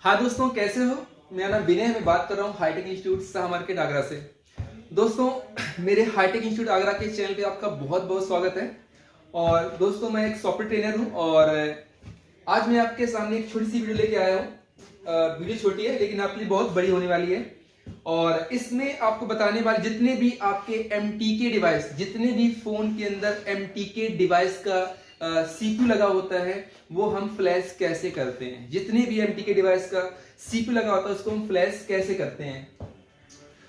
हाँ दोस्तों, कैसे हो। मेरा नाम विनय है। मैं बात कर रहा हूँ hitech institute Shah market Agra से। दोस्तों, मेरे हाईटेक इंस्टीट्यूट आगरा के चैनल पे आपका बहुत बहुत स्वागत है। और दोस्तों, मैं एक सॉफ्टवेयर ट्रेनर हूँ और आज मैं आपके सामने एक छोटी सी वीडियो लेके आया हूँ। वीडियो छोटी है लेकिन आपके लिए बहुत बड़ी होने वाली है। और इसमें आपको बताने वाले जितने भी आपके MTK डिवाइस, जितने भी फोन के अंदर MTK डिवाइस का CPU लगा होता है, वो हम फ्लैश कैसे करते हैं। जितने भी MTK डिवाइस का CPU लगा होता है उसको हम फ्लैश कैसे करते हैं।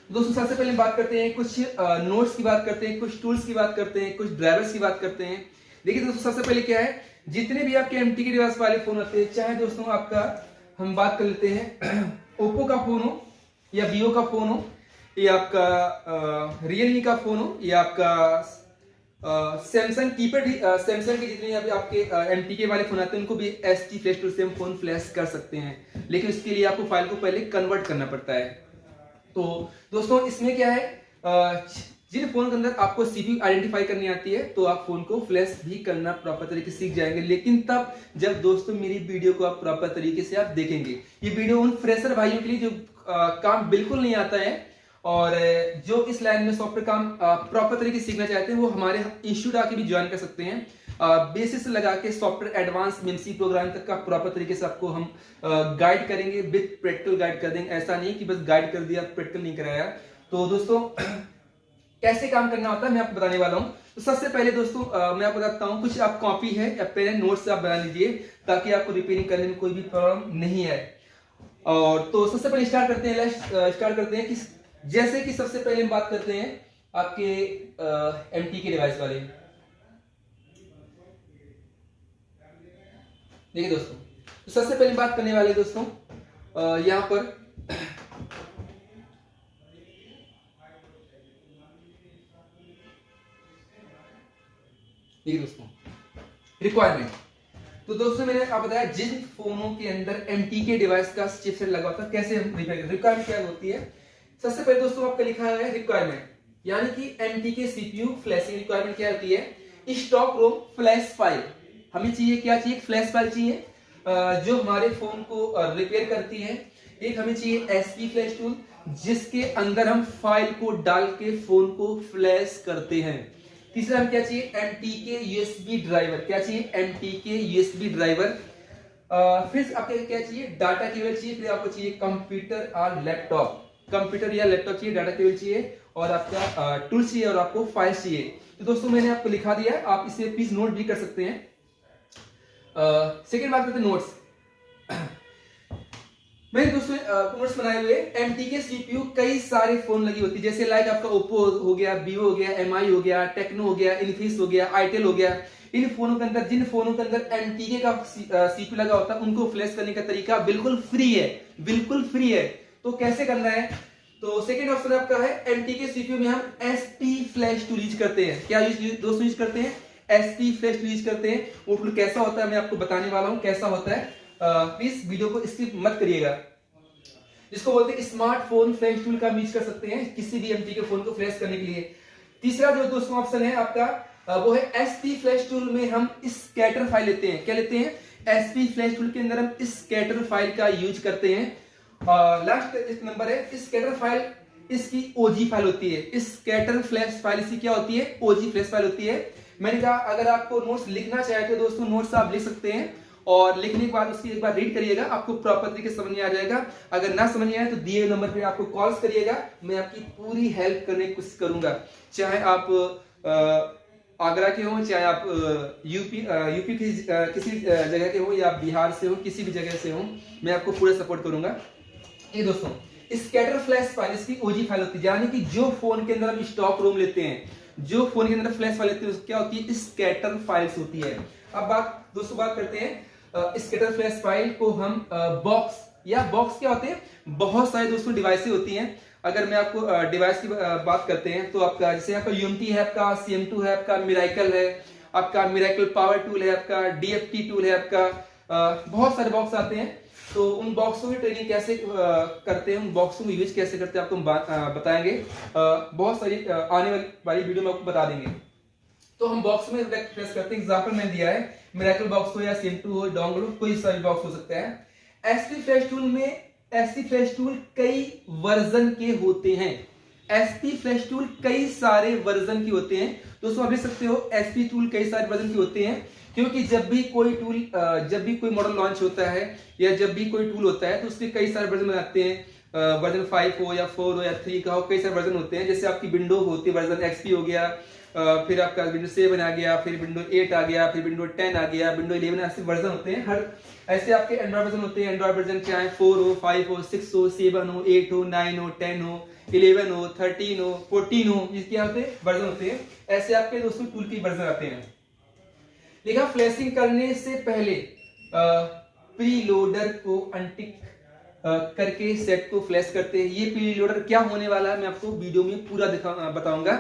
दोस्तों, सबसे पहले बात करते हैं कुछ नोट्स की बात करते हैं, कुछ टूल्स की बात करते हैं, कुछ ड्राइवर्स की बात करते हैं। देखिए दोस्तों, सबसे पहले क्या है, जितने भी आपके MTK डिवाइस वाले फोन होते हैं, चाहे दोस्तों आपका हम बात कर लेते हैं ओप्पो का फोन हो या वीवो का फोन हो या आपका रियलमी का फोन हो या आपका सैमसंग कीपैड, सैमसंग के जितने आपके MTK वाले फोन आते हैं उनको भी ST फ्लैश टूल से हम फोन फ्लैश कर सकते हैं। लेकिन उसके लिए आपको फाइल को पहले कन्वर्ट करना पड़ता है। तो दोस्तों, इसमें क्या है, जिन फोन के अंदर आपको CPU आइडेंटिफाई करनी आती है तो आप फोन को फ्लैश भी करना प्रॉपर तरीके से सीख जाएंगे। लेकिन तब जब दोस्तों मेरी वीडियो को आप प्रॉपर तरीके से आप देखेंगे। ये वीडियो उन फ्रेशर भाइयों के लिए जो काम बिल्कुल नहीं आता है और जो इस लाइन में सॉफ्टवेयर काम प्रॉपर तरीके से सीखना चाहते हैं, वो हमारे इंस्टीट्यूट आके भी ज्वाइन कर सकते हैं। बेसिस लगा के सॉफ्टवेयर एडवांस MMC प्रोग्राम तक का प्रॉपर तरीके से आपको हम गाइड करेंगे, विद प्रैक्टिकल गाइड कर देंगे। ऐसा नहीं कि बस गाइड कर दिया, प्रैक्टिकल नहीं कराया। तो दोस्तों, कैसे काम करना होता है मैं आपको बताने वाला हूं। तो सबसे पहले दोस्तों मैं आपको बताता हूं, कुछ आप कॉपी है या पेन नोट्स आप बना लीजिए ताकि आपको रिपेयरिंग करने में कोई भी प्रॉब्लम नहीं है। और तो सबसे पहले स्टार्ट करते हैं कि जैसे कि सबसे पहले हम बात करते हैं आपके MTK डिवाइस वाले। देखिए दोस्तों, तो सबसे पहले बात करने वाले दोस्तों यहां पर देखिए दोस्तों, रिक्वायरमेंट। तो दोस्तों, मैंने आपको बताया जिन फोनों के अंदर MTK डिवाइस का चिपसेट लगा होता है कैसे हम रिक्वायरमेंट क्या होती है। सबसे पहले दोस्तों आपका लिखा है रिक्वायरमेंट, यानी कि MTK CPU फ्लैशिंग रिक्वायरमेंट क्या होती है। स्टॉक रोम फ्लैश फाइल हमें चाहिए। क्या चाहिए? फ्लैश फाइल चाहिए जो हमारे फोन को रिपेयर करती है। एक हमें चाहिए SP फ्लैश टूल जिसके अंदर हम फाइल को डाल के फोन को फ्लैश करते हैं। तीसरा हमें क्या चाहिए? MTK USB driver. क्या चाहिए? MTK USB driver. फिर आपको क्या चाहिए? डाटा केबल चाहिए। फिर आपको चाहिए कंप्यूटर और लैपटॉप, कंप्यूटर या लैपटॉप चाहिए, डाटा केबल चाहिए और आपका टूल चाहिए और आपको फाइल चाहिए। तो दोस्तों, मैंने आपको लिखा दिया है, आप इसे प्लीज नोट भी कर सकते हैं। सेकेंड बात करते हैं नोट्स। मैंने दोस्तों नोट्स बनाए हुए MTK CPU कई सारे फोन लगी होती है, जैसे लाइक आपका ओप्पो हो गया, वीवो हो गया, MI हो गया, टेक्नो हो गया, इन्फिनिक्स हो गया, आईटेल हो गया। इन फोनों के अंदर, जिन फोनों के अंदर MTK का CPU लगा होता है उनको फ्लैश करने का तरीका बिल्कुल फ्री है, बिल्कुल फ्री है। तो कैसे करना है? तो सेकेंड ऑप्शन आपका है MTK CPU में हम ST फ्लैश टूल यूज करते हैं। क्या दोस्तों यूज करते हैं? ST फ्लैश टूल यूज करते हैं। वो टूल कैसा होता है मैं आपको बताने वाला हूं कैसा होता है। प्लीज वीडियो को स्किप मत करिएगा। जिसको बोलते हैं स्मार्टफोन फ्लैश टूल का यूज कर सकते हैं किसी भी MTK फोन को फ्लैश करने के लिए। तीसरा जो दोस्तों ऑप्शन है आपका वो है SP फ्लैश टूल में हम स्कैटर फाइल लेते हैं। क्या लेते हैं? SP फ्लैश टूल के अंदर हम स्कैटर फाइल का यूज करते हैं। लास्ट एक नंबर है स्कैटर फाइल, इसकी OG फाइल होती है। स्कैटर फ्लैश फाइल इसकी क्या होती है? OG फ्लैश फाइल होती है। मैंने कहा अगर आपको नोट्स लिखना चाहे तो दोस्तों नोट्स आप लिख सकते हैं और लिखने के बाद उसकी एक बार रीड करिएगा, आपको प्रॉपर तरीके से समझ में आ जाएगा। अगर ना समझ में आए तो दिए हुए नंबर पे आपको कॉल्स करिएगा, मैं आपकी पूरी हेल्प करने की कोशिश करूंगा। चाहे आप आगरा के हो, चाहे आप यूपी की किसी जगह के हो या बिहार से हो, किसी भी जगह से हो, मैं आपको पूरा सपोर्ट करूंगा। ये दोस्तों स्कैटर फ्लैश फाइल इसकी OG फाइल होती है, यानी कि जो फोन के अंदर हम स्टॉक रोम लेते हैं, जो फोन के अंदर फ्लैश फाइल लेते हैं क्या होती है? स्कैटर फाइल्स होती है। अब दोस्तों बात करते हैं स्कैटर फ्लैश फाइल को हम बॉक्स या बॉक्स क्या होते हैं? बहुत सारे दोस्तों डिवाइसें होती हैं। अगर मैं आपको डिवाइस की बात करते हैं तो आपका जैसे आपका UMT है, आपका CM2 है, आपका मिराइकल है, आपका मिराइकल पावर टूल है, आपका DFT टूल है, आपका बहुत सारे बॉक्स आते हैं। तो उन बॉक्सों की ट्रेनिंग कैसे करते हैं, उन बॉक्सों को यूज कैसे करते हैं आपको हम बताएंगे। बहुत सारी आने वाली वीडियो में आपको बता देंगे। तो हम बॉक्स में फ्लैश करते हैं। एग्जांपल मैंने दिया है, मिरेकल बॉक्स हो या CM2 हो, डोंगल हो, कोई सा भी बॉक्स हो सकता है। एसपी फ्लैश टूल में एसपी फ्लैश टूल कई वर्जन के होते हैं। एसपी फ्लैश टूल कई सारे वर्जन के होते हैं दोस्तों। आप देख सकते हो एसपी टूल कई सारे वर्जन के होते हैं, क्योंकि जब भी कोई मॉडल लॉन्च होता है या जब भी कोई टूल होता है तो उसके कई सारे वर्जन आते हैं। वर्जन 5 हो या 4 हो या 3 का हो, कई सारे वर्जन होते हैं। जैसे आपकी विंडो होती है, वर्जन एक्सपी हो गया, फिर आपका विंडो 7 आ गया, फिर विंडो 8 आ गया, फिर विंडो 10 आ गया, विंडो 11, ऐसे वर्जन होते हैं। हर ऐसे आपके एंड्रॉइड वर्जन होते हैं। एंड्रॉइड वर्जन चाहे 4 हो, 5 हो, 6 हो, 7 हो, 8 हो, 9 हो, 10 हो, 11 हो, 13 हो, 14 हो, इसके यहाँ पे वर्जन होते हैं। ऐसे आपके दोस्तों टूल के वर्जन आते हैं। देखा, फ्लैशिंग करने से पहले प्री लोडर को अनटिक करके सेट को फ्लैश करते हैं। ये प्री लोडर क्या होने वाला है मैं आपको वीडियो में पूरा बताऊंगा,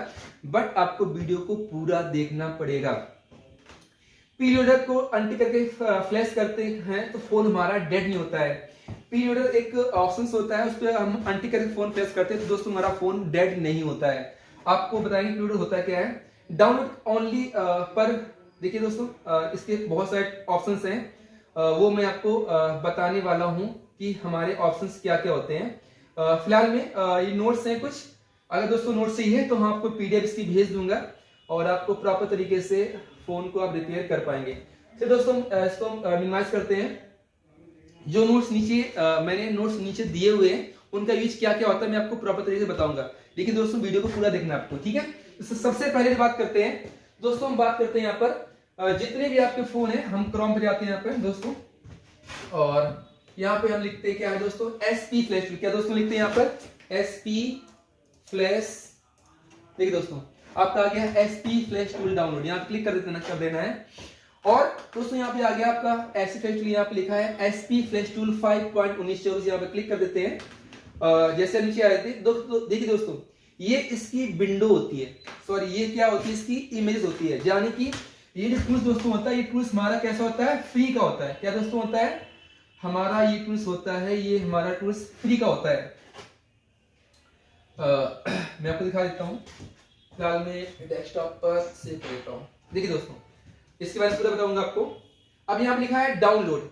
बट आपको वीडियो को पूरा देखना पड़ेगा। प्री लोडर को अनटिक करके फ्लैश करते हैं तो फोन हमारा डेड नहीं होता है। प्री लोडर एक ऑप्शन होता है, उस पर हम अनटिक करके फोन फ्लैश करते हैं तो दोस्तों हमारा फोन डेड नहीं होता है। आपको बताएंगे प्री लोडर होता क्या है। डाउनलोड ओनली पर देखिए दोस्तों, इसके बहुत सारे ऑप्शंस हैं, वो मैं आपको बताने वाला हूं कि हमारे ऑप्शंस क्या क्या होते हैं। फिलहाल में ये नोट्स हैं कुछ। अगर दोस्तों नोट्स सही है तो हम आपको पीडीएफ इसकी भेज दूंगा और आपको प्रॉपर तरीके से फोन को आप रिपेयर कर पाएंगे। तो दोस्तों इसको हम मिनिमाइज करते हैं। जो नोट्स नीचे मैंने नोट्स नीचे दिए हुए हैं उनका यूज क्या क्या होता है मैं आपको प्रॉपर तरीके से बताऊंगा, लेकिन दोस्तों वीडियो को पूरा देखना आपको, ठीक है। सबसे पहले बात करते हैं दोस्तों, हम बात करते हैं यहाँ पर जितने भी आपके फोन है, हम क्रोम पे जाते हैं यहाँ पे दोस्तों, और यहाँ पे हम लिखते हैं क्या है दोस्तों, एसपी फ्लैश टूल। क्या दोस्तों लिखते हैं यहाँ पर एसपी फ्लैश। देखिए दोस्तों आपका आ गया एसपी फ्लैश टूल डाउनलोड, यहाँ पे क्लिक कर देना है। और दोस्तों यहाँ पे आ गया आपका एसपी फ्लैश टूल, यहाँ पे लिखा है एसपी फ्लैश टूल 5.1924, यहाँ पे क्लिक कर देते हैं। जैसे नीचे आ रहे थे देखिए दोस्तों, ये इसकी विंडो होती है, सॉरी ये क्या होती है, इसकी इमेज होती है। यानी कि ये जो टूल्स दोस्तों होता है, ये टूल्स हमारा कैसा होता है, फ्री का होता है। क्या दोस्तों होता है हमारा, ये टूल्स होता है, ये हमारा टूल्स फ्री का होता है। मैं आपको दिखा देता हूँ, फिलहाल मैं डेस्कटॉप पर सेव कर देता हूँ। देखिए दोस्तों इसके बारे में पूरा बताऊंगा आपको। अब यहाँ पे लिखा है डाउनलोड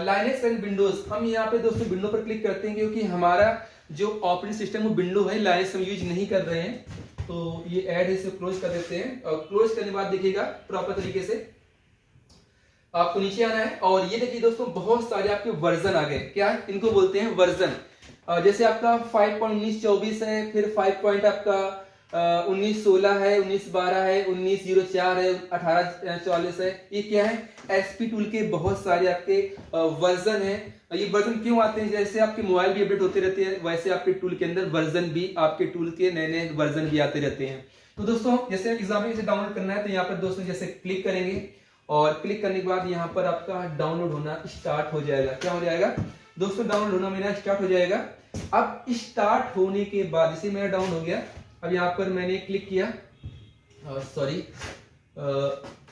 लाइनेक्स एंड विंडोज। हम यहाँ पे दोस्तों विंडो पर क्लिक करते हैं, क्योंकि हमारा जो ऑपरेटिंग सिस्टम वो विंडो है, लाइनेक्स हम यूज नहीं कर रहे हैं। तो ये ऐड है, इसे क्लोज कर देते हैं, और क्लोज करने के बाद देखिएगा प्रॉपर तरीके से आपको नीचे आना है। और ये देखिए दोस्तों बहुत सारे आपके वर्जन आ गए, क्या इनको बोलते हैं वर्जन। जैसे आपका 5.1924 है, फिर 5. आपका 1916 है, 1912 है, 1904 है, 1844 है। ये क्या है, एसपी टूल के बहुत सारे आपके वर्जन है। ये वर्जन क्यों आते हैं, जैसे आपके मोबाइल भी अपडेट होते रहते हैं, वैसे आपके टूल के अंदर वर्जन भी, आपके टूल के नए नए वर्जन भी आते रहते हैं। तो दोस्तों जैसे एग्जाम्पल से डाउनलोड करना है तो यहाँ पर दोस्तों जैसे क्लिक करेंगे, और क्लिक करने के बाद यहाँ पर आपका डाउनलोड होना स्टार्ट हो जाएगा। क्या हो जाएगा दोस्तों, डाउनलोड होना मेरा स्टार्ट हो जाएगा। अब स्टार्ट होने के बाद जैसे मेरा डाउन हो गया, अब यहाँ पर मैंने क्लिक किया, सॉरी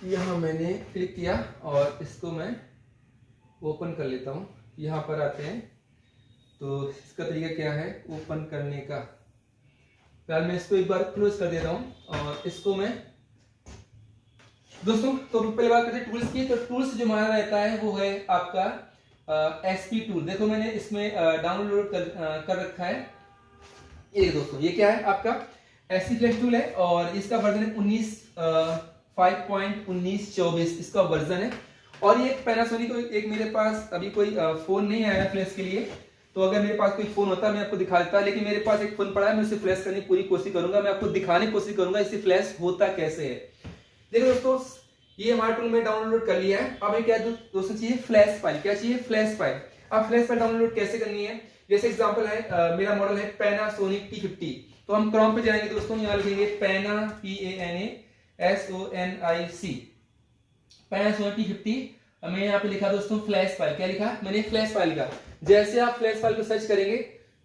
यहाँ मैंने क्लिक किया और इसको मैं ओपन कर लेता हूँ। यहाँ पर आते हैं तो इसका तरीका क्या है ओपन करने का। फिलहाल मैं इसको एक बार क्लोज कर देता हूँ, और इसको मैं दोस्तों, तो पहले बात करते हैं टूल्स की। तो टूल्स जो हमारा रहता है वो है आपका एसपी टूल। देखो मैंने इसमें डाउनलोड कर रखा है। ये दोस्तों ये क्या है आपका एसपी फ्लैश टूल है, और इसका वर्जन है 5.1924 इसका वर्जन है। और ये पैनासोनिक, एक मेरे पास अभी कोई फोन नहीं आया फ्लैश के लिए, तो अगर मेरे पास कोई फोन होता मैं आपको दिखा देता, लेकिन मेरे पास एक फोन पड़ा है, मैं उसे फ्लैश करने की पूरी कोशिश करूंगा, मैं आपको दिखाने की कोशिश करूंगा इससे फ्लैश होता कैसे है। देखो दोस्तों ये हमारे टूल में डाउनलोड कर लिया है। अब क्या दोस्तों चाहिए, फ्लैश फाइल। क्या चाहिए, फ्लैश फाइल। अब फ्लैश फाइल डाउनलोड कैसे करनी है, जैसे एग्जांपल है मेरा मॉडल है पैनासोनिक T50, तो हम क्रोम पे जाएंगे दोस्तों, यहाँ लिखेंगे पैना PANASONIC पैनासोनिक T50। मैं यहाँ पे लिखा दोस्तों फ्लैश फाइल। क्या लिखा मैंने, फ्लैश फाइल लिखा। जैसे आप फ्लैश फाइल को सर्च करेंगे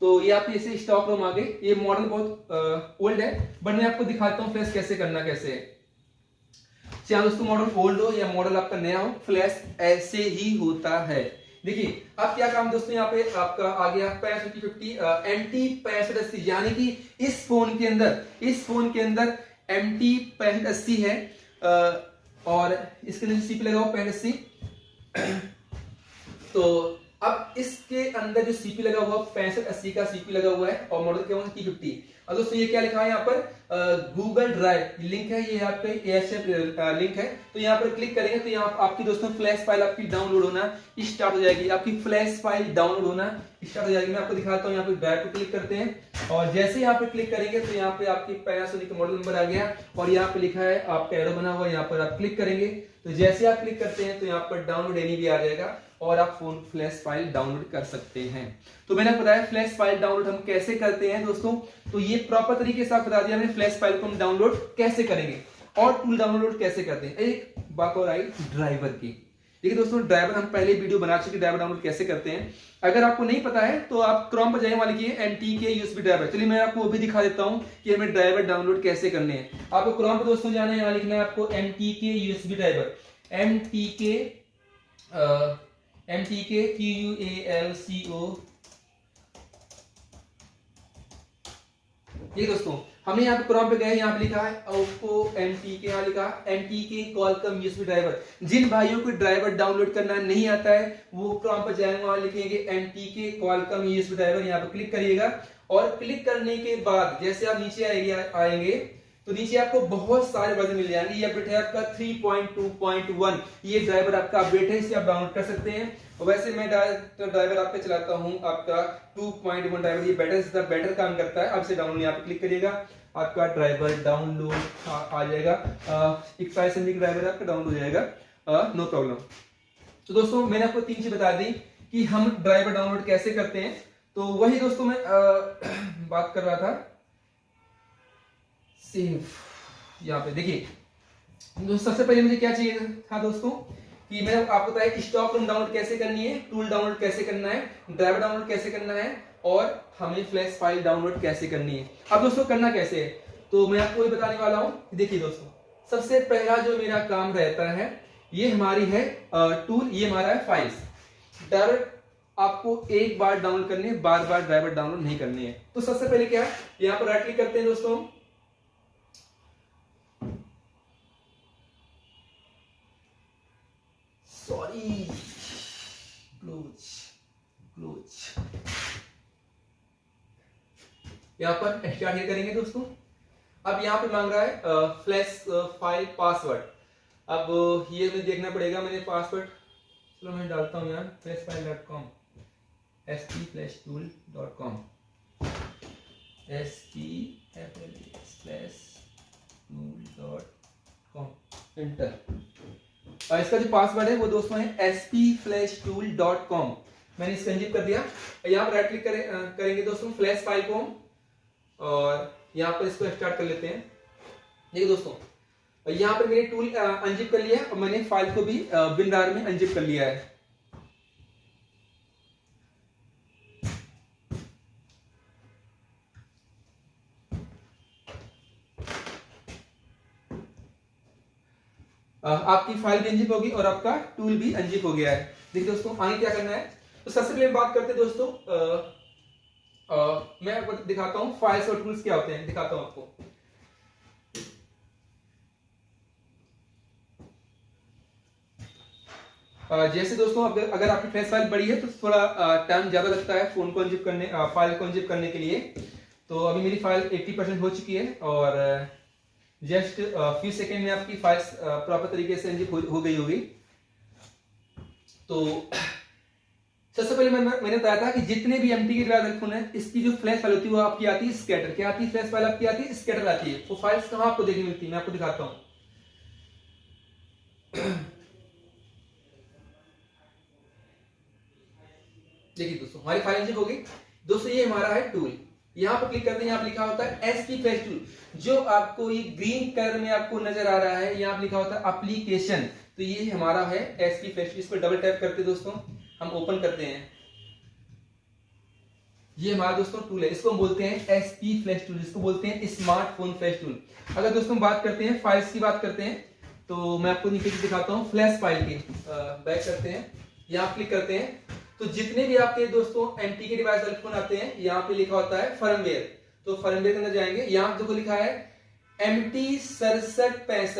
तो ये आप इसे स्टॉक रूम आ गए। ये मॉडल बहुत ओल्ड है, बट मैं आपको दिखाता हूँ फ्लैश कैसे करना कैसे है। चाहे दोस्तों मॉडल ओल्ड हो या मॉडल आपका नया हो, फ्लैश ऐसे ही होता है। देखिए अब क्या काम दोस्तों, यहाँ पे आपका आ गया पैनासोनिक T50 MT6580, यानी कि इस फोन के अंदर MT6580 है, और इसके अंदर सीपी लगा हुआ 6580। तो अब इसके अंदर जो सीपी लगा हुआ 6580 का सीपी लगा हुआ है और मॉडल क्या हुआ T50। अब दोस्तों ये क्या लिखा है यहाँ पर गूगल ड्राइव लिंक है, ये यहाँ पे एयरशेप लिंक है। तो यहाँ पर क्लिक करेंगे तो यहाँ आपकी दोस्तों फ्लैश फाइल आपकी डाउनलोड होना स्टार्ट हो जाएगी। आपकी फ्लैश फाइल डाउनलोड होना स्टार्ट हो जाएगी। मैं आपको दिखाता हूँ। यहाँ पे ड्राइव पे क्लिक करते हैं और जैसे यहाँ पे क्लिक करेंगे तो यहाँ पे आपकी पैनासोनिक का मॉडल नंबर आ गया और यहाँ पे लिखा है आपका एरो बना हुआ, यहाँ पर आप क्लिक करेंगे तो जैसे आप क्लिक करते हैं तो यहाँ पर डाउनलोड एनी भी आ जाएगा और आप फोन फ्लैश फाइल डाउनलोड कर सकते हैं। तो मैंने बताया फ्लैश फाइल डाउनलोड हम कैसे करते हैं दोस्तों, तो ये प्रॉपर तरीके से बता दिया मैंने फ्लैश फाइल को हम डाउनलोड कैसे करेंगे और टूल डाउनलोड कैसे करते हैं। एक बात और आई ड्राइवर की। देखिए दोस्तों ड्राइवर हम पहले वीडियो बना चुके, ड्राइवर डाउनलोड कैसे करते हैं। अगर आपको नहीं पता है तो आप क्रोम पर जाइए, वहां लिखिए MTK USB ड्राइवर। चलिए मैं आपको वो भी दिखा देता हूं कि हमें ड्राइवर डाउनलोड कैसे करने हैं। आपको क्रोम पर दोस्तों जाना है, यहाँ लिखना है आपको MTK USB driver, MTK QUALCO। ये दोस्तों हमने यहाँ पे क्रोम पे गए, यहाँ पे लिखा है ओप्पो MTK, यहाँ लिखा है MTK क्वालकॉम USB ड्राइवर। जिन भाइयों को ड्राइवर डाउनलोड करना नहीं आता है वो क्रोम पर जाएंगे, वहां लिखेंगे MTK क्वालकॉम USB ड्राइवर, यहाँ पे क्लिक करिएगा और क्लिक करने के बाद जैसे आप नीचे आएंगे तो नीचे आपको बहुत सारे वर्जन मिल जाएंगे। ये अपडेट है आपका 3.2.1, ये ड्राइवर आपका अपडेट है, इसे आप डाउनलोड कर सकते हैं। और वैसे मैं ड्राइवर आप पे चलाता हूं आपका 2.1 ड्राइवर, ये बेटर काम करता है। आप इसे डाउनलोड यहाँ पे क्लिक करिएगा, आपका ड्राइवर डाउनलोड आ जाएगा। 21 MB ड्राइवर आपका डाउनलोड हो जाएगा, नो प्रॉब्लम। तो दोस्तों मैंने आपको 3 चीज बता दी कि हम ड्राइवर डाउनलोड कैसे करते हैं। तो वही दोस्तों मैं बात कर रहा था सेव। यहाँ पे देखिए सबसे पहले मुझे क्या चाहिए था दोस्तों कि मैंने आपको बताया स्टॉक रूम डाउनलोड कैसे करनी है, टूल डाउनलोड कैसे करना है, ड्राइवर डाउनलोड कैसे करना है और हमें फ्लैश फाइल डाउनलोड कैसे करनी है। अब दोस्तों करना कैसे है तो मैं आपको ये बताने वाला हूं। देखिए दोस्तों सबसे पहला जो मेरा काम रहता है ये हमारी है टूल, ये हमारा है फाइल्स। ड्राइवर आपको एक बार डाउनलोड करनी है, बार बार ड्राइवर डाउनलोड नहीं करनी है। तो सबसे पहले क्या है, यहाँ पर राइट क्लिक करते हैं दोस्तों, सॉरी क्लोज, यहां पर स्टार्ट ही करेंगे दोस्तों। अब यहां पे मांग रहा है फ्लैश फाइल पासवर्ड। अब ये मुझे देखना पड़ेगा, मैंने पासवर्ड चलो मैं डालता हूं यार flashfile.com, spflashtool.com, spflashtool.com, एंटर। और इसका जो पासवर्ड है वो दोस्तों है spflashtool.com। मैंने इसको इंजिप कर दिया। यहाँ पर राइट क्लिक करेंगे दोस्तों फ्लैश फाइल को और यहाँ पर इसको स्टार्ट कर लेते हैं। देखिए दोस्तों यहाँ पर मैंने टूल अनजिप कर लिया है और मैंने फाइल को भी WinRAR में अनजिप कर लिया है। आपकी फाइल भी अनजिप होगी और आपका टूल भी अनजिप हो गया है। देखिए दोस्तों आगे क्या करना है, तो सबसे पहले बात करते हैं दोस्तों मैं आपको दिखाता हूं फाइल्स और टूल्स क्या होते हैं, दिखाता हूं आपको। जैसे दोस्तों अगर आपकी फ्लैश फाइल बड़ी है तो थोड़ा टाइम ज्यादा लगता है फोन को अनजिप करने, फाइल को अनजिप करने के लिए। तो अभी मेरी फाइल 80% हो चुकी है और जस्ट फ्यू सेकेंड में आपकी फाइल्स प्रॉपर तरीके से अनजिप हो गई होगी। तो सबसे पहले मैंने बताया था कि जितने भी MTK ड्राइवर फोन है इसकी जो फ्लैश फाइल होती है वो आपकी आती है स्कैटर। क्या आती है, फ्लैश फाइल आपकी आती है स्कैटर आती है। वो फाइल्स कहां आपको देखने मिलती है मैं आपको दिखाता हूं। देखिए दोस्तों हमारी फाइल अनजिप हो गई। दोस्तों ये हमारा है टूल, यहां पर क्लिक करते हैं, यहां पर लिखा होता है spflashtool, जो आपको ये ग्रीन कलर में आपको नजर आ रहा है, यहां पर लिखा होता है एप्लीकेशन। तो ये हमारा है spflashtool। इस पर डबल टैप करते दोस्तों हम ओपन करते हैं। ये हमारा दोस्तों टूल है, इसको हम बोलते हैं spflashtool, इसको बोलते हैं स्मार्टफोन फ्लैश टूल। अगर दोस्तों बात करते हैं फाइल्स की बात करते हैं तो मैं आपको नीचे दिखाता हूं फ्लैश फाइल की। बैक करते हैं, यहां क्लिक करते हैं तो जितने भी आपके दोस्तों MTK डिवाइस फोन आते हैं यहाँ पे लिखा होता है फर्मवेयर। तो फर्मवेयर के अंदर जाएंगे, यहाँ देखो लिखा है MT65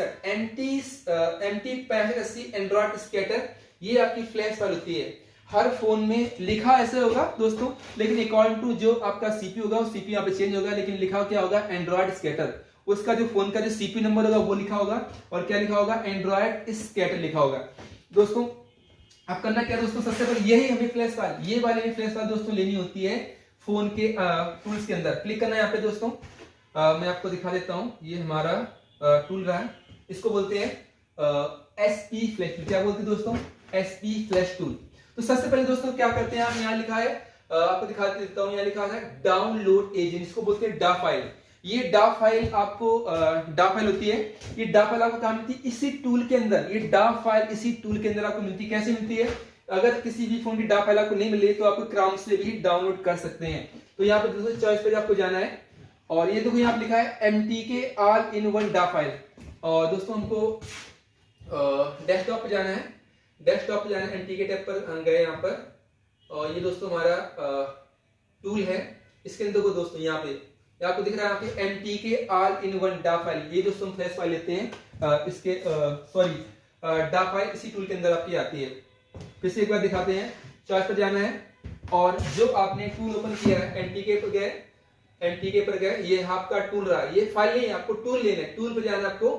एंड्रॉइड स्कैटर, ये आपकी फ्लैश फाइल होती है। हर फोन में लिखा ऐसे होगा दोस्तों, लेकिन अकॉर्डिंग टू जो आपका सीपीयू होगा, वो सीपीयू यहाँ पे चेंज होगा, लेकिन लिखा क्या होगा, एंड्रॉइड स्केटर। उसका जो फोन का जो सीपीयू नंबर होगा वो लिखा होगा, और क्या लिखा होगा, एंड्रॉइड स्केटर लिखा होगा। दोस्तों अब करना क्या दोस्तों, सबसे पहले यही हमें फ्लैश फाइल, ये वाली हमें फ्लैश फाइल दोस्तों लेनी होती है फोन के टूल्स के अंदर। क्लिक करना है यहाँ पे दोस्तों, मैं आपको दिखा देता हूँ, ये हमारा टूल रहा है, इसको बोलते हैं एसपी फ्लैश टूल। क्या बोलते हैं दोस्तों, एसपी फ्लैश टूल। तो सबसे पहले दोस्तों क्या करते हैं, हम यहाँ लिखा है, आपको दिखा देता हूँ, यहाँ लिखा है डाउनलोड एजेंट, इसको बोलते हैं डा फाइल। ये डा फाइल आपको डा फाइल होती है, ये डा फाइल आपको कहाँ मिलती है, इसी टूल के अंदर। ये डा फाइल इसी टूल के अंदर आपको मिलती है। कैसे मिलती है, अगर किसी भी फोन की डा फाइल आपको नहीं मिले तो आपको क्राउन से भी डाउनलोड कर सकते हैं। तो यहाँ पे दोस्तों चॉइस पे आपको जाना है, और ये देखो यहाँ पे लिखा है MTK ऑल इन वन डा फाइल। और दोस्तों हमको डेस्कटॉप पे जाना है, डेस्कटॉप पे जाना है, MTK टैब पर गए यहाँ पर, और ये दोस्तों हमारा टूल है। इसके अंदर देखो दोस्तों, यहाँ पे आपको दिख रहा है, यहाँ पे MTK ऑल इन वन डा फाइल, ये दोस्तों हम फ्लैश फाइल लेते हैं, इसके सॉरी डा फाइल इसी टूल के अंदर आपकी आती है। फिर से एक बार दिखाते हैं, चॉइस पर जाना है, और जो आपने टूल ओपन किया है, MTK पर गए, MTK पर गए, ये आपका टूल रहा है, ये फाइल नहीं है, आपको टूल लेना है, टूल पर जाना है आपको,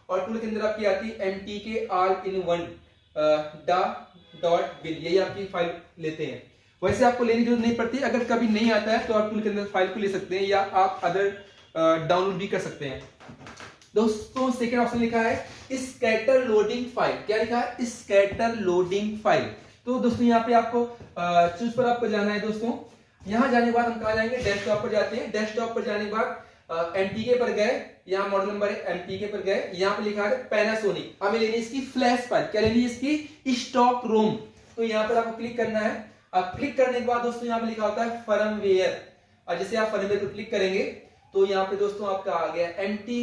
और टूल के अंदर आपकी आती है MTK ऑल इन वन डा डॉट बिन, यही आपकी फाइल लेते हैं। वैसे आपको लेने की जरूरत नहीं पड़ती, अगर कभी नहीं आता है तो आप टूल के अंदर फाइल को ले सकते हैं, या आप अदर डाउनलोड भी कर सकते हैं। दोस्तों सेकेंड ऑप्शन लिखा है स्कैटर लोडिंग फाइल। क्या लिखा है, स्कैटर लोडिंग फाइल। तो दोस्तों यहाँ पे आपको चूज पर आपको जाना है दोस्तों। यहाँ जाने के बाद हम कहा जाएंगे, डेस्कटॉप पर जाते हैं, डेस्कटॉप पर जाने के बाद MTK पर गए, यहाँ मॉडल नंबर है, MTK पर गए, यहाँ पे लिखा है पैनासोनिक, हमें लेनी है इसकी फ्लैश फाइल। क्या लेनी है, इसकी स्टॉक रोम। तो यहाँ पर आपको क्लिक करना है। अब क्लिक करने के बाद दोस्तों यहाँ पे लिखा होता है फर्मवेयर, और जैसे आप फर्मवेयर पर क्लिक करेंगे तो यहाँ पे दोस्तों आपका आ गया MT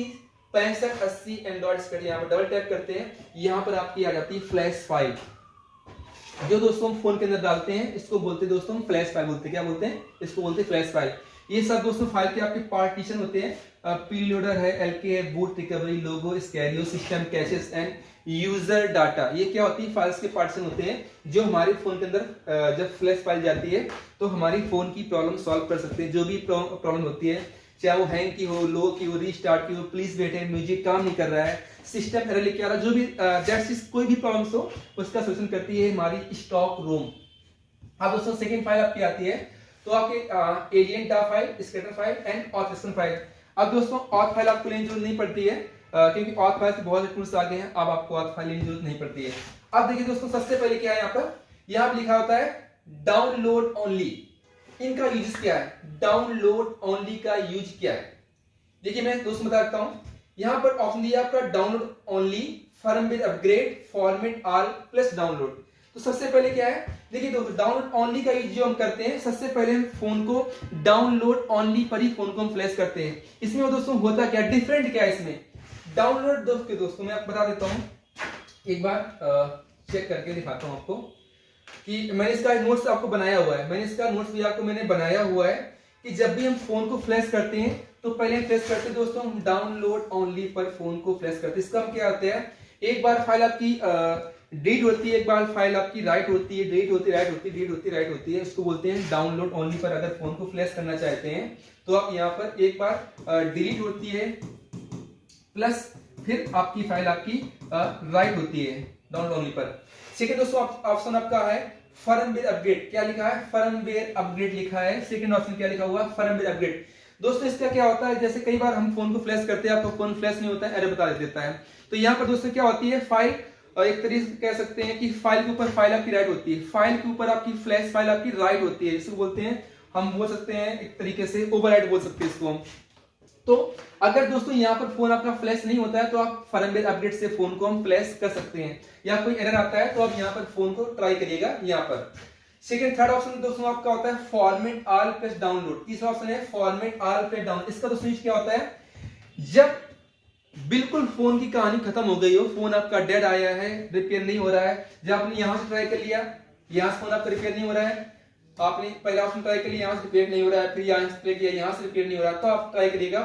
6580 एंड्रॉइड स्केटर। यहाँ पे डबल टैप करते हैं, यहाँ पर आपकी आ जाती है फ्लैश फाइल, जो दोस्तों हम फोन के अंदर डालते हैं, इसको बोलते हैं दोस्तों हम फ्लैश फाइल बोलते हैं। क्या बोलते हैं, इसको बोलते हैं फ्लैश फाइल। ये सब दोस्तों फाइल के आपके पार्टीशन होते हैं, प्रीलोडर है, LK है, बूट रिकवरी, लोगो, स्कैरियो, system caches and user data. ये क्या होती है, फाइल्स के पार्टीशन होते हैं, जो हमारे फोन के अंदर जब फ्लैश फाइल जाती है तो हमारी फोन की प्रॉब्लम सॉल्व कर सकते हैं। जो भी प्रॉब्लम होती है, चाहे वो हैंग की हो, लो की हो, रीस्टार्ट की हो, प्लीज वेट है, म्यूजिक काम नहीं कर रहा है, सिस्टम एरर लेके आ रहा है, जो भी दैट्स इज कोई भी प्रॉब्लम्स हो उसका सोल्यूशन करती है हमारी स्टॉक रोम। अब दोस्तों सेकंड फाइल आपकी आती है, तो आपके एलियन DA file, scatter file and authorisation file. अब दोस्तों ऑथ फाइल आपको लेने की जरूरत नहीं पड़ती है, क्योंकि ऑथ फाइल से बहुत से टूल्स आ गए हैं, अब आपको ऑथ फाइल लेने की जरूरत नहीं पड़ती है। अब देखिए दोस्तों सबसे पहले क्या है, यहाँ पर लिखा होता है डाउनलोड ओनली। इनका यूज क्या है, डाउनलोड ओनली का यूज क्या है, देखिए मैं दोस्तों बता देता हूं। यहां पर ऑप्शन दिया आपका download only, firmware upgrade, format all plus download. तो सबसे पहले क्या है, देखिए दोस्तों डाउनलोड ओनली का यूज जो हम करते हैं, सबसे पहले हम फोन को डाउनलोड ओनली पर ही फोन को हम फ्लैश करते हैं। इसमें दोस्तों होता क्या, डिफरेंट क्या है इसमें, डाउनलोड दोस्तों मैं आपको बता देता हूं, एक बार चेक करके दिखाता हूं आपको कि मैंने इसका नोट्स आपको बनाया हुआ है, मैंने इसका नोट्स भी आपको मैंने बनाया हुआ है कि जब भी हम फोन को फ्लैश करते हैं तो पहले फ्लैश करते हैं दोस्तों हम डाउनलोड ओनली पर फोन को फ्लैश करते हैं। इसका क्या होता है, एक बार फाइल आपकी डिलीट होती है, एक बार फाइल आपकी राइट होती है, डिलीट होती है, राइट होती है, डिलीट होती है, राइट होती है, इसको बोलते हैं डाउनलोड ओनली पर। अगर फोन को फ्लैश करना चाहते हैं तो आप यहाँ पर एक बार डिलीट होती है प्लस फिर आपकी फाइल आपकी राइट होती है डाउनलोड ओनली पर। सेकंड दोस्तों ऑप्शन आपका है फर्मवेयर अपग्रेड। क्या लिखा है, फर्मवेयर अपग्रेड लिखा है। सेकंड ऑप्शन क्या लिखा हुआ, फर्मवेयर अपग्रेड। दोस्तों इसका क्या होता है, जैसे कई बार हम फोन को फ्लैश करते हैं, आपका फोन फ्लैश नहीं होता है, एरर बता देता है। तो यहाँ पर दोस्तों क्या होती है, फाइल एक तरीके से कह सकते हैं कि फाइल के ऊपर फाइल आपकी राइट होती है, फाइल के ऊपर आपकी फ्लैश फाइल आपकी राइट होती है। इसको बोलते हैं, हम बोल सकते हैं एक तरीके से ओवरराइट बोल सकते हैं इसको हम। तो अगर दोस्तों यहाँ पर फोन आपका फ्लैश नहीं होता है तो आप फर्मवेयर अपडेट से फोन को हम फ्लैश कर सकते हैं, या कोई एरर आता है तो आप यहाँ पर फोन को ट्राई करिएगा यहाँ पर। सेकंड थर्ड ऑप्शन दोस्तों आपका होता है फॉर्मेट ऑल प्लस डाउनलोड। तीसरा ऑप्शन है फॉर्मेट ऑल प्लस डाउनलोड। इसका दोस्तों क्या होता है, जब बिल्कुल फोन की कहानी खत्म हो गई हो, फोन आपका डेड आया है, रिपेयर नहीं हो रहा है, जब आपने यहां से ट्राई कर लिया, यहां से फोन आपका रिपेयर नहीं हो रहा है, आपने पहला ऑप्शन ट्राई कर लिया, यहां से रिपेयर नहीं हो रहा है, फिर यहां से ट्राई किया, यहां से रिपेयर नहीं हो रहा है, तो आप ट्राई करिएगा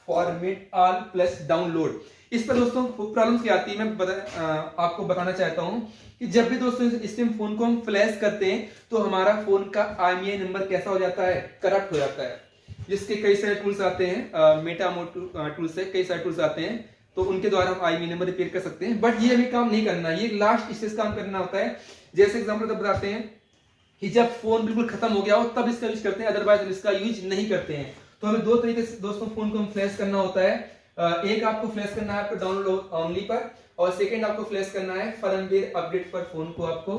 फॉर्मेट ऑल प्लस डाउनलोड। इस पर दोस्तों प्रॉब्लम क्या आती है, मैं आपको बताना चाहता हूं कि जब भी दोस्तों इस फोन को हम फ्लैश करते हैं तो हमारा फोन का IMEI नंबर कैसा हो जाता है, करप्ट हो जाता है। जिसके कई सारे टूल्स आते हैं, मेटामोड टूल से कई सारे टूल्स आते हैं, तो उनके द्वारा हम IMEI नंबर रिपेयर कर सकते हैं। बट ये हमें काम नहीं करना, ये लास्ट स्टेज काम करना होता है। जैसे एग्जाम्पल तब बताते हैं कि जब फोन बिल्कुल खत्म हो गया हो तब इसका यूज करते हैं, अदरवाइज इसका यूज नहीं करते हैं। तो हमें दो तरीके से दोस्तों फोन को हम फ्लैश करना होता है। एक आपको फ्लैश करना है आपको डाउनलोड ओनली पर, और सेकंड आपको फ्लैश करना है फर्मवेयर अपडेट पर फोन को आपको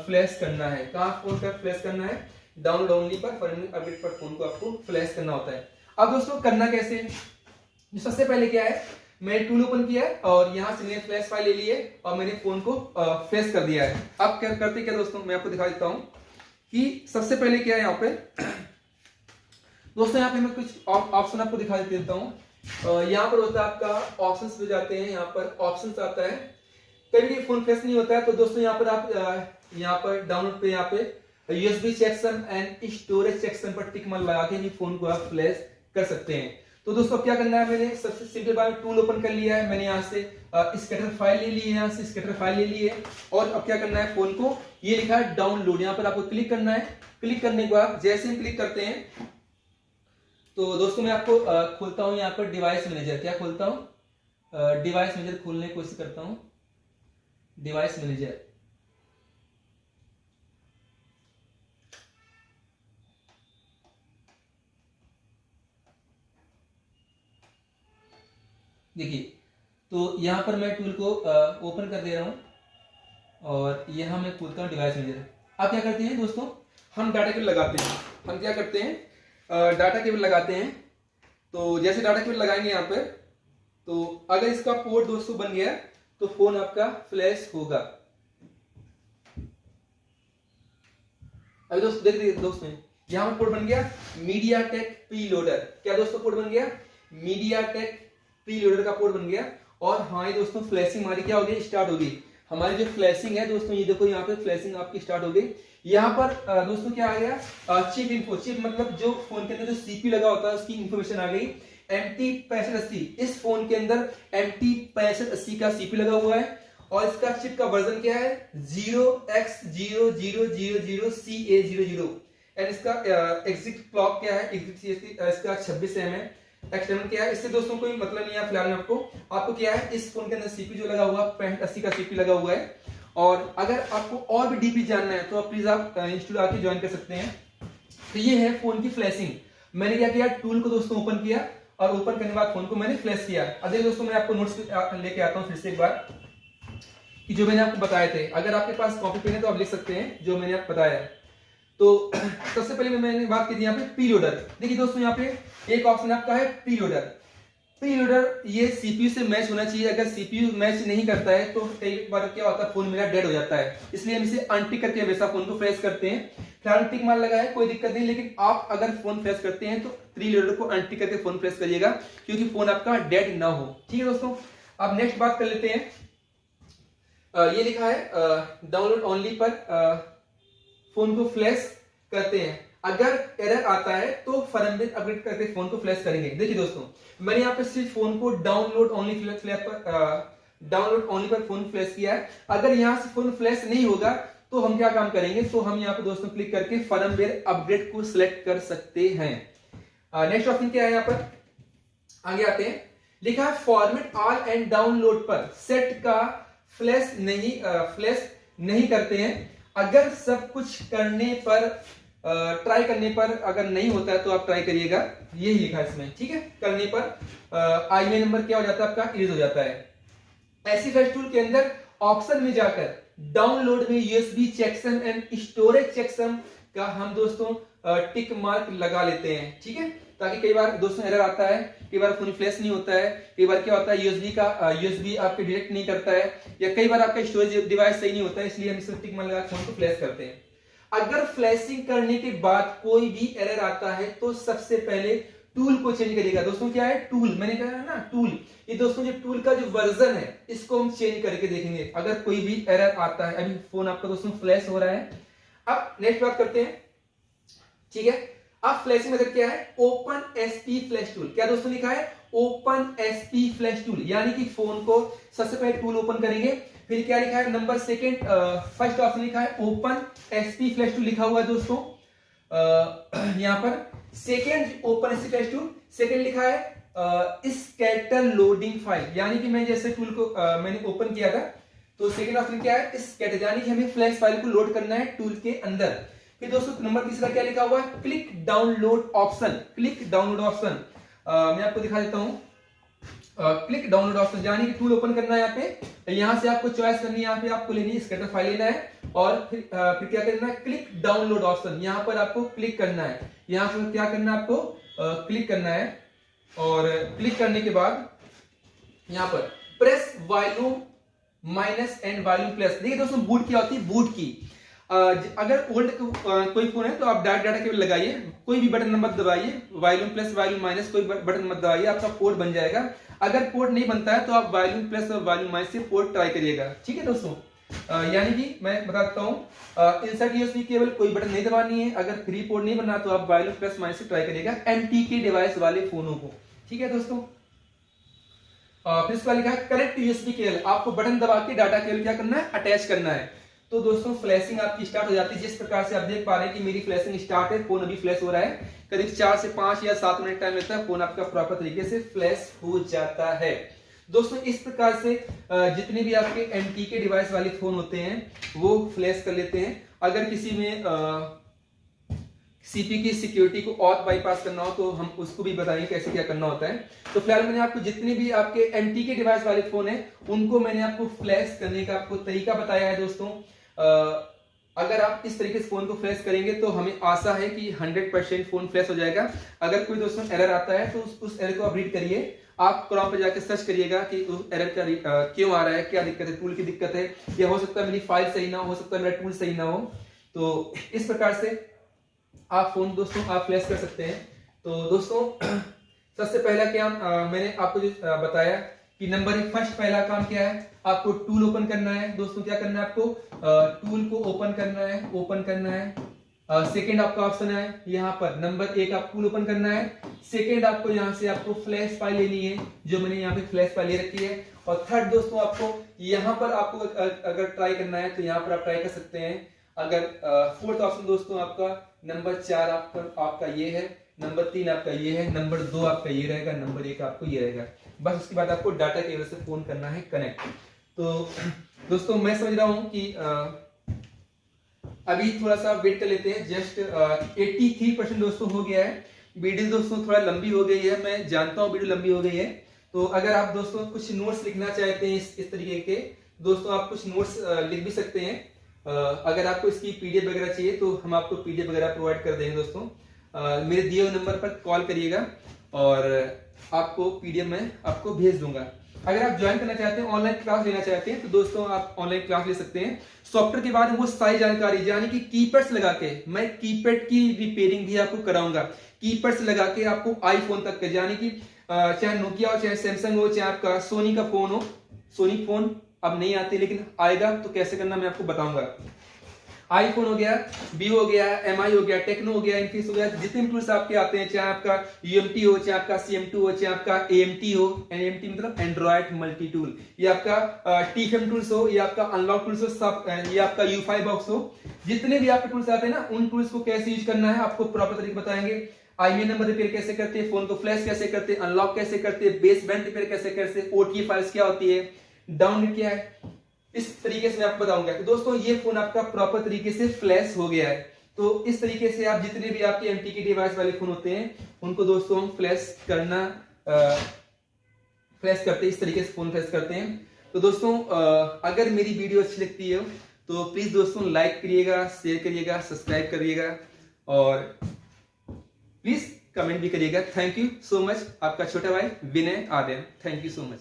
फ्लैश करना है। कहां फोन पर फ्लैश करना है, डाउनलोड ओनली पर, फर्मवेयर अपडेट पर फोन को आपको फ्लैश करना होता है। अब दोस्तों करना कैसे, सबसे पहले क्या है, मैंने टूल ओपन किया है और यहां से मैंने फ्लैश फाइल ले ली है और मैंने फोन को फ्लैश कर दिया है। अब क्या करते क्या दोस्तों, मैं आपको दिखा देता हूं कि सबसे पहले क्या है यहाँ पे दोस्तों, यहाँ पे मैं कुछ ऑप्शन आपको दिखा देता हूँ। यहाँ पर होता है आपका ऑप्शंस पे जाते हैं, यहाँ पर ऑप्शंस आता है। कभी भी फोन फ्लैश नहीं होता है तो दोस्तों यहाँ पर आप यहाँ पर डाउनलोड पे यहाँ पे USB section and storage section पर टिक मार्क लगा के फोन को आप फ्लैश कर सकते हैं। तो दोस्तों क्या करना है, मैंने सबसे सिंपल बात टूल ओपन कर लिया है, मैंने यहाँ से स्कैटर फाइल ले ली है, यहाँ से स्कैटर फाइल ले ली है, और अब क्या करना है, फोन को ये लिखा है डाउनलोड, यहाँ पर आपको क्लिक करना है। क्लिक करने के बाद जैसे हम क्लिक करते हैं तो दोस्तों मैं आपको खोलता हूं यहाँ पर डिवाइस मैनेजर। क्या खोलता हूं, डिवाइस मैनेजर खोलने की कोशिश करता हूं, डिवाइस मैनेजर। देखिए, तो यहां पर मैं टूल को ओपन कर दे रहा हूं और यहां मैं खोलता हूं डिवाइस मैनेजर। अब क्या करते हैं दोस्तों, हम डाटा केबल लगाते हैं। हम क्या करते हैं, डाटा केबल लगाते हैं। तो जैसे डाटा केबल लगाएंगे यहाँ पर, तो अगर इसका पोर्ट दोस्तों बन गया तो फोन आपका फ्लैश होगा। अभी दोस्तों देख लीजिए दोस्तों, यहां पर पोर्ट बन गया मीडियाटेक प्रीलोडर। क्या दोस्तों पोर्ट बन गया, मीडियाटेक प्रीलोडर का पोर्ट बन गया। और हाँ ये दोस्तों फ्लैशिंग हमारी क्या हो गई, स्टार्ट हो गई। हमारी जो फ्लैशिंग है दोस्तों, ये देखो यहाँ पे फ्लैशिंग आपकी स्टार्ट हो गई। यहाँ पर दोस्तों क्या आ गया, चिप इन्फो। चिप मतलब जो फोन के अंदर जो CPU लगा होता है उसकी इंफॉर्मेशन आ गई। MT6580, इस फोन के अंदर MT6580 का CPU लगा हुआ है और इसका चिप का वर्जन क्या है 0x0000CA00। एंड इसका एग्जिट क्लॉक क्या है, एग्जिट CST इसका 26M है। एक्सटर्नल क्या है, इससे दोस्तों कोई मतलब नहीं है फिलहाल में। आपको क्या है, इस फोन के अंदर CPU जो लगा हुआ 6580 का CPU लगा हुआ है। और अगर आपको और भी डीपली जानना है तो प्लीज आप इंस्टीट्यूट आके ज्वाइन कर सकते हैं। तो ये है फोन की फ्लैशिंग। मैंने क्या किया, टूल को दोस्तों ओपन किया और ओपन करने के बाद फोन को मैंने फ्लैश किया। अब देखिए दोस्तों, मैं आपको नोट्स लेके आता हूँ फिर से एक बार कि जो मैंने आपको बताए थे। अगर आपके पास कॉपी पेन है तो आप लिख सकते हैं जो मैंने आपको बताया है। तो सबसे पहले मैंने बात की थी यहाँ पे प्रीलोडर। देखिए दोस्तों, यहाँ पे एक ऑप्शन आपका है प्रीलोडर। प्रीलोडर ये CPU से मैच होना चाहिए। अगर CPU मैच नहीं करता है तो कई बार क्या होता है, फोन मेरा डेड हो जाता है। इसलिए हम इसे अनटिक करके हमेशा फोन को फ्लैश करते हैं। फिलहाल टिक मार लगा है, कोई दिक्कत नहीं, लेकिन आप अगर फोन फ्लैश करते हैं तो प्रीलोडर को अनटिक करके फोन फ्लैश करिएगा, क्योंकि फोन आपका डेड ना हो। ठीक है दोस्तों, अब नेक्स्ट बात कर लेते हैं। ये लिखा है डाउनलोड ओनली पर फोन को फ्लैश करते हैं। अगर एरर आता है तो फर्मवेयर अपडेट करके फोन को फ्लैश करेंगे। देखिए दोस्तों, मैंने यहाँ पे सिर्फ फोन को डाउनलोड ओनली पर फोन फ्लैश किया है। अगर यहाँ से फोन फ्लैश नहीं होगा तो हम क्या काम करेंगे, तो हम यहाँ पे दोस्तों क्लिक करके फर्मवेयर अपडेट को सिलेक्ट कर सकते हैं। नेक्स्ट ऑप्शन क्या है, यहाँ पर आगे आते हैं। लिखा है फॉर्मेट ऑल एंड डाउनलोड पर सेट का फ्लैश नहीं करते हैं। अगर सब कुछ करने पर ट्राई करने पर अगर नहीं होता है तो आप ट्राई करिएगा, यही लिखा है इसमें। ठीक है, करने पर IMEI नंबर क्या हो जाता है, आपका इरेज हो जाता है। ऐसी फ्लैश टूल के अंदर ऑप्शन में जाकर डाउनलोड में USB checksum and storage checksum का हम दोस्तों टिक मार्क लगा लेते हैं। ठीक है, ताकि कई बार दोस्तों एरर आता है, कई बार फोन फ्लैश नहीं होता है, कई बार क्या होता है USB आपके डिटेक्ट नहीं करता है, या कई बार आपका स्टोरेज डिवाइस सही नहीं होता है, इसलिए हम इसे टिक मार्क लगा फोन को फ्लैश करते हैं। अगर फ्लैशिंग करने के बाद कोई भी एरर आता है तो सबसे पहले टूल को चेंज करिएगा। दोस्तों क्या है, टूल, मैंने कहा ना टूल, ये दोस्तों जो टूल का जो वर्जन है इसको हम चेंज करके देखेंगे अगर कोई भी एरर आता है। अभी फोन आपका दोस्तों फ्लैश हो रहा है। अब नेक्स्ट बात करते हैं। ठीक है, अब फ्लैशिंग मेथड क्या है, ओपन SP फ्लैश टूल। क्या दोस्तों लिखा है, ओपन एसपी फ्लैश टूल, यानी कि फोन को सबसे पहले टूल ओपन करेंगे, फिर क्या लिखा है नंबर सेकंड, फर्स्ट ऑप्शन लिखा है ओपन एसपी फ्लैश टूल लिखा हुआ है दोस्तों। यहां पर second open SP flash tool, second लिखा है स्कैटर लोडिंग फाइल, यानी कि मैं जैसे टूल को मैंने ओपन किया था, तो सेकंड ऑप्शन क्या है स्कैटर, यानी कि हमें फ्लैश फाइल को लोड करना है टूल के अंदर। फिर दोस्तों नंबर तीसरा क्या लिखा हुआ है click download option, click download option, मैं आपको दिखा देता हूं। क्लिक डाउनलोड ऑप्शन, यानी कि टूल ओपन करना है, यहाँ पे यहां से आपको चॉइस करनी है, यहाँ पे आपको लेनी है स्कैटर फाइल लेना है, और फिर क्या करना है क्लिक डाउनलोड ऑप्शन, यहाँ पर आपको क्लिक करना है, यहाँ पर क्या करना है आपको क्लिक करना है, और क्लिक करने के बाद यहाँ पर press volume minus and volume plus. देखिए दोस्तों बूट क्या होती है, बूट की अगर ओल्ड कोई फोन है तो आप डाटा केबल लगाइए, कोई भी बटन नंबर दबाइए, वॉल्यूम प्लस वॉल्यूम माइनस कोई बटन मत दबाइए, आपका पोर्ट बन जाएगा। अगर पोर्ट नहीं बनता है तो आप वॉल्यूम प्लस और वॉल्यूम माइनस से पोर्ट ट्राई करिएगा, ठीक है दोस्तों। यानी कि मैं बताता हूँ इंसर्ट यूएसबी केबल कोई बटन नहीं दबानी है, अगर फ्री पोर्ट नहीं बना तो आप वॉल्यूम प्लस माइनस से ट्राई करिएगा एमटीके डिवाइस वाले फोनों को, ठीक है दोस्तों। फिर इसका लिखा है कनेक्ट यूएसबी केबल, आपको बटन दबा के डाटा केबल क्या करना है अटैच करना है। तो दोस्तों फ्लैशिंग आपकी स्टार्ट हो जाती है, जिस प्रकार से आप देख पा रहे हैं कि मेरी फ्लैशिंग स्टार्ट है, फोन अभी फ्लैश हो रहा है, करीब 4 से 5 या 7 मिनट टाइम लगता है, फोन आपका प्रॉपर तरीके से फ्लैश हो जाता है। दोस्तों इस प्रकार से जितने भी आपके एमटीके डिवाइस वाले फोन होते हैं वो फ्लैश कर लेते हैं। अगर किसी में सीपी की सिक्योरिटी को ऑथ बाईपास करना हो तो हम उसको भी बताएंगे कैसे क्या करना होता है। तो फिलहाल मैंने आपको जितने भी आपके एमटीके डिवाइस वाले फोन हैं उनको मैंने आपको फ्लैश करने का आपको तरीका बताया है दोस्तों। अगर आप इस तरीके से फोन को फ्लैश करेंगे तो हमें आशा है कि 100% फोन फ्लैश हो जाएगा। अगर कोई दोस्तों एरर आता है तो उस एरर को आप रीड करिए, आप क्रोम पे जाकर सर्च करिएगा कि उस एरर का क्यों आ रहा है, क्या दिक्कत है, टूल की दिक्कत है, या हो सकता है मेरी फाइल सही ना हो सकता है मेरा टूल सही ना हो। तो इस प्रकार से आप फोन दोस्तों आप फ्लैश कर सकते हैं। तो दोस्तों सबसे पहला क्या मैंने आपको जो बताया कि नंबर 1 फर्स्ट पहला काम क्या है, आपको टूल ओपन करना है दोस्तों। क्या करना है आपको टूल को ओपन करना है। सेकंड आपका ऑप्शन है यहाँ पर नंबर 1 आप टूल ओपन करना है। सेकंड आपको यहाँ से आपको फ्लैश फाइल लेनी है, जो मैंने यहाँ पे फ्लैश फाइल ले रखी है। और थर्ड दोस्तों आपको यहाँ पर आपको अगर ट्राई करना है तो यहाँ पर आप ट्राई कर सकते हैं। अगर फोर्थ ऑप्शन दोस्तों आपका नंबर 4 आपका ये है, नंबर 3 आपका ये है, नंबर 2 आपका ये रहेगा, नंबर 1 आपको ये रहेगा। बस उसके बाद आपको डाटा केबल से फोन करना है कनेक्ट। तो दोस्तों मैं समझ रहा हूं कि अभी थोड़ा सा वेट कर लेते हैं, जस्ट 83% दोस्तों हो गया है। वीडियो दोस्तों थोड़ा लंबी हो गई है, मैं जानता हूं वीडियो लंबी हो गई है। तो अगर आप दोस्तों कुछ नोट्स लिखना चाहते हैं इस तरीके के दोस्तों आप कुछ नोट्स लिख भी सकते हैं। अगर आपको इसकी पीडीएफ वगैरह चाहिए तो हम आपको पीडीएफ वगैरह प्रोवाइड कर देंगे दोस्तों। मेरे दिए हुए नंबर पर कॉल करिएगा और आपको पीडीएफ में आपको भेज दूंगा। अगर आप ज्वाइन करना चाहते हैं, ऑनलाइन क्लास लेना चाहते हैं तो दोस्तों आप ऑनलाइन क्लास ले सकते हैं। सॉफ्टवेयर के बारे में वो सारी जानकारी, यानी कि कीपैड्स लगा के मैं कीपैड की रिपेयरिंग भी आपको कराऊंगा। कीपैड्स लगा के आपको आईफोन तक के, यानी कि चाहे नोकिया हो, चाहे सैमसंग हो, चाहे आपका सोनी का फोन हो। सोनी फोन अब नहीं आते लेकिन आएगा तो कैसे करना मैं आपको बताऊंगा। आईफोन हो गया, वीवो हो गया, एमआई हो गया, टेक्नो हो गया, इनफिनिक्स हो गया, जितने भी टूल्स आपके आते हैं, चाहे आपका यूएमटी हो, चाहे आपका सीएम2 हो, चाहे आपका एएमटी हो, एएमटी मतलब एंड्रॉइड मल्टी टूल, ये आपका टीएम टूल्स हो, ये आपका अनलॉक टूल्स हो, सब ये आपका U5 बॉक्स हो, जितने भी आपके टूल्स आते हैं ना उन टूल्स को कैसे यूज करना है आपको प्रॉपर तरीके बताएंगे। आईएमआई नंबर रिपेयर कैसे करते हैं, फोन को फ्लैश कैसे करते हैं, अनलॉक कैसे करते हैं, बेस बैंड रिपेयर कैसे करते हैं, ओटीए फाइल्स क्या होती है, डाउनलोड क्या है, इस तरीके से मैं आपको बताऊंगा। तो दोस्तों ये फोन आपका प्रॉपर तरीके से फ्लैश हो गया है। तो इस तरीके से आप जितने भी आपके एमटीके डिवाइस वाले फोन होते हैं उनको दोस्तों हम फ्लैश करते हैं, इस तरीके से फोन फ्लैश करते हैं। तो दोस्तों अगर मेरी वीडियो अच्छी लगती है तो प्लीज दोस्तों लाइक करिएगा, शेयर करिएगा, सब्सक्राइब करिएगा और प्लीज कमेंट भी करिएगा। Thank you so much. आपका छोटा भाई Vinay Aryan, thank you so much.